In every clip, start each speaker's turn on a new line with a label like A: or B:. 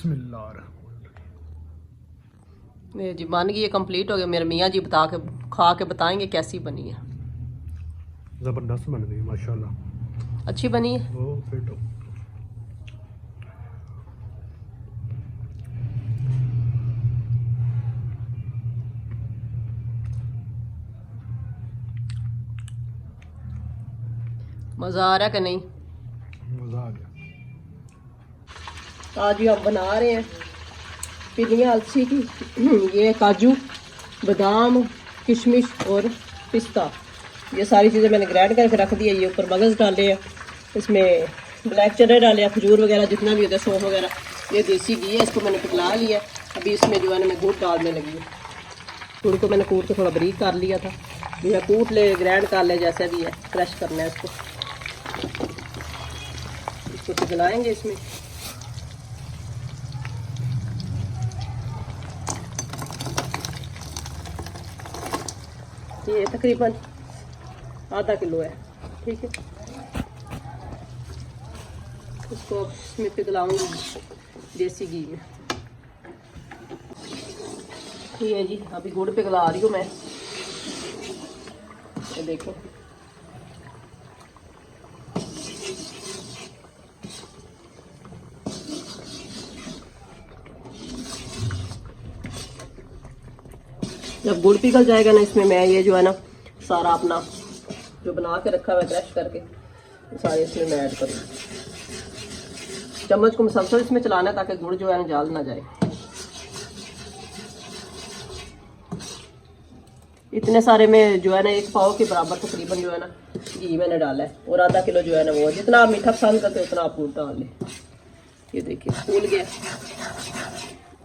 A: बिस्मिल्लाह। मेरी जी बन गई है, कंप्लीट हो गया। मेरे मियाँ जी बता के खा के बताएंगे कैसी बनी है।
B: ज़बरदस्त बन गई माशाल्लाह,
A: अच्छी बनी है।
B: ओ फिट हो।
A: मज़ा आ रहा है कि नहीं?
B: मज़ा आ गया।
A: आज भी हम बना रहे हैं पिनिया अलसी की। ये काजू, बादाम, किशमिश और पिस्ता, ये सारी चीज़ें मैंने ग्राइंड करके रख दी है। ये ऊपर मगज़ डाले हैं, इसमें ब्लैक चने डाले हैं, खजूर वगैरह जितना भी होता है, सौंफ वगैरह। ये देसी घी है, इसको मैंने पिघला लिया। अभी इसमें जो है ना मैं गुड़ डालने लगी हूँ। गुड़ को मैंने कूट के थोड़ा बारीक कर लिया था, ये कूट ले, ग्राइंड कर ले, जैसे भी है क्रश करना है इसको पिघलाएंगे इसमें। ये तकरीबन आधा किलो है, ठीक है। इसको इसमें पिघलाऊंगी देसी घी में। ये जी अभी गुड़ पिघला रही हूँ मैं, ये देखो। जब गुड़ पिघल जाएगा ना, इसमें मैं ये जो है ना सारा अपना जो बना के रखा हुआ है क्रश करके, सारे इसमें मैं ऐड करूँ। चम्मच को मुसलसल इसमें चलाना है ताकि गुड़ जो है ना जल ना जाए। इतने सारे में जो है ना 1 पाव के बराबर तकरीबन जो है ना घी मैंने डाला है, और आधा किलो जो है ना वो, जितना आप मीठा पसंद करते हो उतना आप गुड़ डाल लें। ये देखिए फूल गया,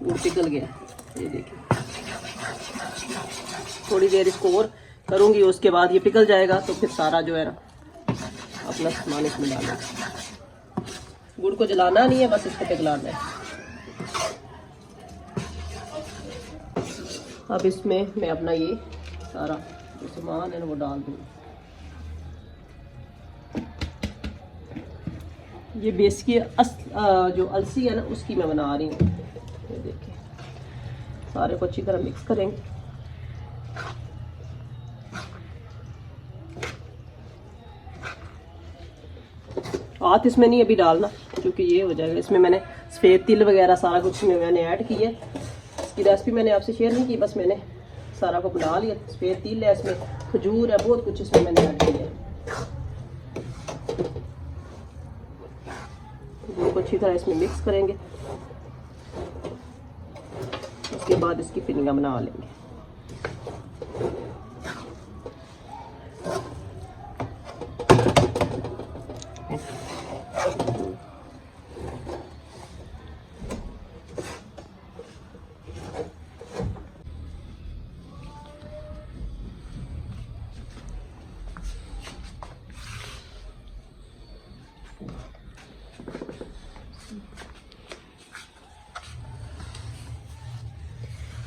A: गुड़ पिघल गया, ये देखिए। थोड़ी देर इसको और करूँगी, उसके बाद ये पिघल जाएगा तो फिर सारा जो है ना अपना सामान इसमें डालें। गुड़ को जलाना नहीं है, बस इसको पिघलाना है। अब इसमें मैं अपना ये सारा जो सामान है ना वो डाल दूँगी। ये बेस की जो अलसी है ना उसकी मैं बना रही हूँ। ये देखिए सारे को अच्छी तरह मिक्स करेंगे। हाथ इसमें नहीं अभी डालना, क्योंकि ये हो जाएगा। इसमें मैंने सफ़ेद तिल वगैरह सारा कुछ इसमें मैंने ऐड किया है। इसकी रेसिपी मैंने आपसे शेयर नहीं की, बस मैंने सारा को बना लिया। सफ़ेद तिल है इसमें, खजूर है, बहुत कुछ इसमें मैंने ऐड किया है। गुड़ को अच्छी तरह इसमें मिक्स करेंगे, उसके बाद इसकी पिनिया बना लेंगे।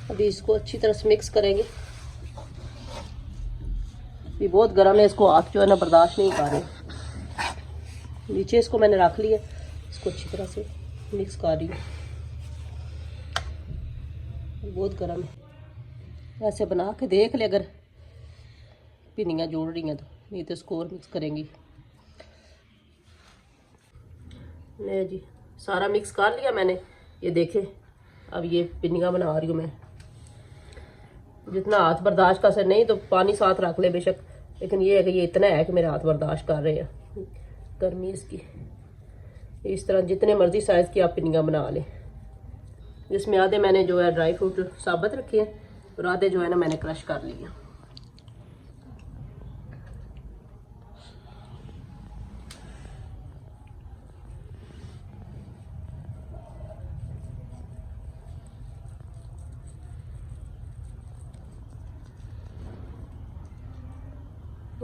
A: अभी इसको अच्छी तरह से मिक्स करेंगे। ये बहुत गर्म है, इसको हाथ जो है ना बर्दाश्त नहीं कर रहे। नीचे इसको मैंने रख लिया, इसको अच्छी तरह से मिक्स कर रही हूँ। बहुत गर्म है, ऐसे बना के देख ले, अगर पिनियाँ जोड़ रही हैं तो, नहीं तो इसको और मिक्स करेंगी। नहीं जी सारा मिक्स कर लिया मैंने, ये देखे। अब ये पिनियाँ बना रही हूँ मैं। जितना हाथ बर्दाश्त कर सकते, नहीं तो पानी साथ रख ले बेशक, लेकिन ये है कि ये इतना है कि मेरे हाथ बर्दाश्त कर रहे हैं गर्मी इसकी। इस तरह जितने मर्जी साइज़ की आप पिनियाँ बना लें। जिसमें आधे मैंने जो है ड्राई फ्रूट साबुत रखे हैं और आधे जो है ना मैंने क्रश कर लिए।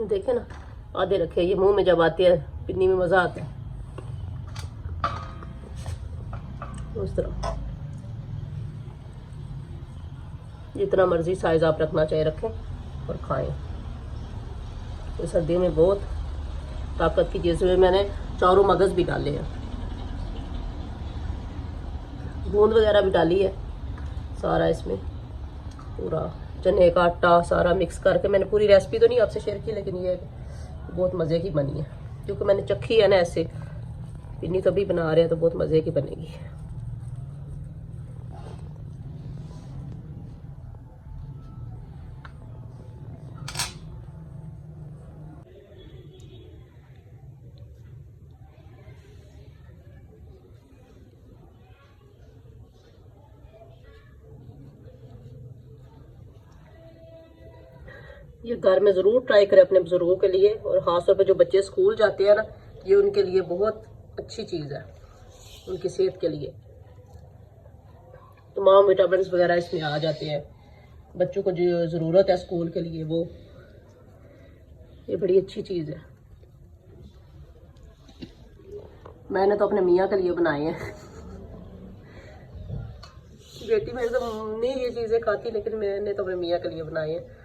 A: देखे ना आधे रखे, ये मुंह में जब आते हैं पिन्नी में मज़ा आता है। उस तरह जितना मर्जी साइज आप रखना चाहे रखें और खाएं। तो सर्दी में बहुत ताकत की चीज़ में मैंने चारों मगज़ भी डाले हैं। बूंद वगैरह भी डाली है सारा इसमें, पूरा चने का आटा सारा मिक्स करके। मैंने पूरी रेसिपी तो नहीं आपसे शेयर की, लेकिन ये बहुत मज़े की बनी है, क्योंकि मैंने चखी है ना ऐसे। पिन्नी कभी बना रहे हैं तो बहुत मज़े की बनेगी। ये घर में ज़रूर ट्राई करें अपने बुजुर्गों के लिए, और ख़ासतौर पर जो बच्चे स्कूल जाते हैं ना, ये उनके लिए बहुत अच्छी चीज़ है, उनकी सेहत के लिए। तमाम विटामिन वगैरह इसमें आ जाते हैं, बच्चों को जो ज़रूरत है स्कूल के लिए, वो ये बड़ी अच्छी चीज़ है। मैंने तो अपने मियाँ के लिए बनाए हैं। बेटी मेरे तो नहीं ये चीज़ें खाती, लेकिन मैंने तो अपने मियाँ के लिए बनाए हैं।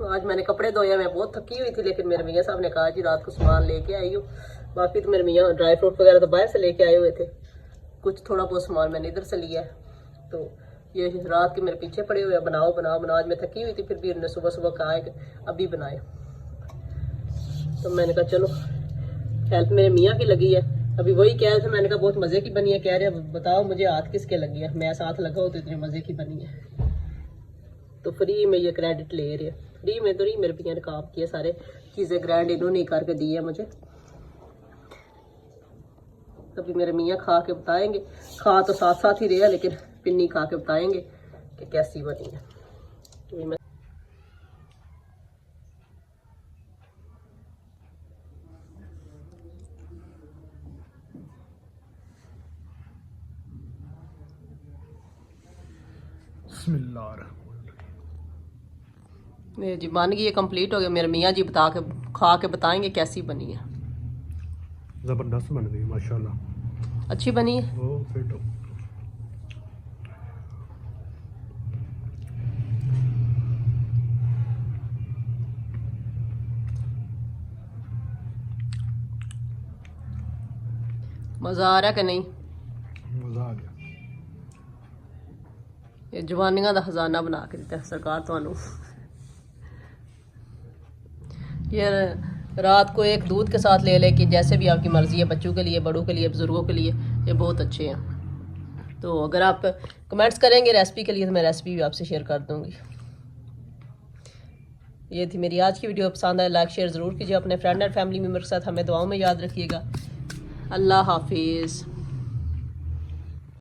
A: आज मैंने कपड़े धोए, मैं बहुत थकी हुई थी, लेकिन मेरे मियाँ साहब ने कहा जी रात को सामान लेके आई हो। बाकी तो मेरे मियाँ ड्राई फ्रूट वगैरह तो बाहर से लेके आए हुए थे, कुछ थोड़ा बहुत सामान मैंने इधर से लिया है। तो ये रात के मेरे पीछे पड़े हुए, बनाओ बनाओ बनाओ। आज मैं थकी हुई थी, फिर भी उन्होंने सुबह सुबह कहा है कि अभी बनाए। तो मैंने कहा चलो हेल्प मेरे मियाँ की लगी है। अभी वही कह रहे थे, मैंने कहा बहुत मज़े की बनी है। कह रहे बताओ मुझे हाथ किसके लगी है, मैं साथ लगा हो तो इतनी मज़े की बनी है। तो फ्री में ये क्रेडिट ले रहे, फ्री में तो नहीं, मेरे भैया ने काम किया, सारे चीज़ें ग्रैंड इन्होंने करके दी है मुझे। कभी मेरे मियाँ खा के बताएंगे, खा तो साथ साथ ही रहे, लेकिन पिन्नी खा के बताएंगे कि कैसी बनी है। तो मैं मेरी जी बन गई है, कंप्लीट हो गया। मेरे मियाँ जी बता के खा के बताएंगे कैसी बनी है।
B: ज़बरदस्त बन गई माशाल्लाह,
A: अच्छी बनी है।
B: ओ फिट हो।
A: मज़ा आ रहा कि नहीं?
B: मज़ा आ गया।
A: ये जवानियां दा खजाना बना के दिता सरकार ਤੁਹਾਨੂੰ। ये रात को एक दूध के साथ ले ले कि जैसे भी आपकी मर्ज़ी है, बच्चों के लिए, बड़ों के लिए, बुज़ुर्गों के लिए, ये बहुत अच्छे हैं। तो अगर आप कमेंट्स करेंगे रेसिपी के लिए तो मैं रेसिपी भी आपसे शेयर कर दूँगी। ये थी मेरी आज की वीडियो। पसंद आए लाइक शेयर ज़रूर कीजिए, अपने फ्रेंड और फैमिली मेम्बर के साथ हमें दुआओं में याद रखिएगा। अल्लाह हाफिज़।